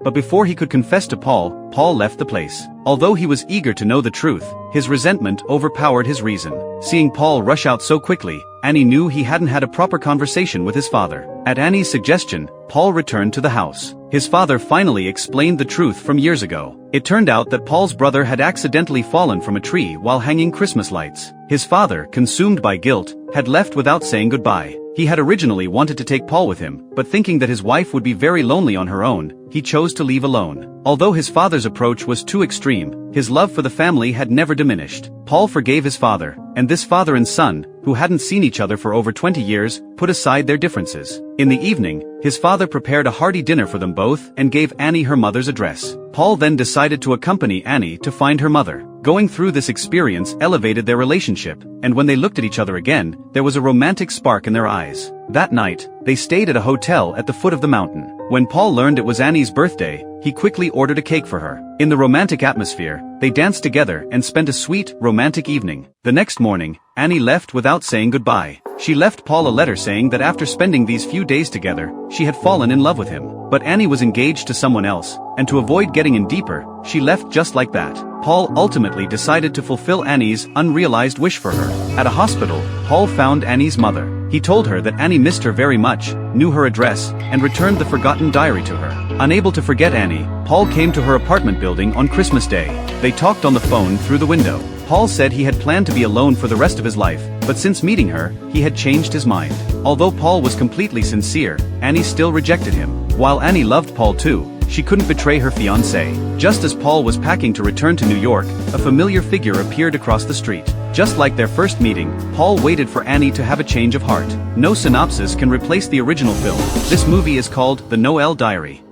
but before he could confess to Paul, Paul left the place. Although he was eager to know the truth, his resentment overpowered his reason. Seeing Paul rush out so quickly, Annie knew he hadn't had a proper conversation with his father. At Annie's suggestion, Paul returned to the house. His father finally explained the truth from years ago. It turned out that Paul's brother had accidentally fallen from a tree while hanging Christmas lights. His father, consumed by guilt, had left without saying goodbye. He had originally wanted to take Paul with him, but thinking that his wife would be very lonely on her own, he chose to leave alone. Although his father's approach was too extreme, his love for the family had never diminished. Paul forgave his father, and this father and son, who hadn't seen each other for over 20 years, put aside their differences. In the evening, his father prepared a hearty dinner for them both and gave Annie her mother's address. Paul then decided to accompany Annie to find her mother. Going through this experience elevated their relationship, and when they looked at each other again, there was a romantic spark in their eyes. That night, they stayed at a hotel at the foot of the mountain. When Paul learned it was Annie's birthday, he quickly ordered a cake for her. In the romantic atmosphere, they danced together and spent a sweet, romantic evening. The next morning, Annie left without saying goodbye. She left Paul a letter saying that after spending these few days together, she had fallen in love with him. But Annie was engaged to someone else, and to avoid getting in deeper, she left just like that. Paul ultimately decided to fulfill Annie's unrealized wish for her. At a hospital, Paul found Annie's mother. He told her that Annie missed her very much, knew her address, and returned the forgotten diary to her. Unable to forget Annie, Paul came to her apartment building on Christmas Day. They talked on the phone through the window. Paul said he had planned to be alone for the rest of his life, but since meeting her, he had changed his mind. Although Paul was completely sincere, Annie still rejected him. While Annie loved Paul too, she couldn't betray her fiancé. Just as Paul was packing to return to New York, a familiar figure appeared across the street. Just like their first meeting, Paul waited for Annie to have a change of heart. No synopsis can replace the original film. This movie is called The Noel Diary.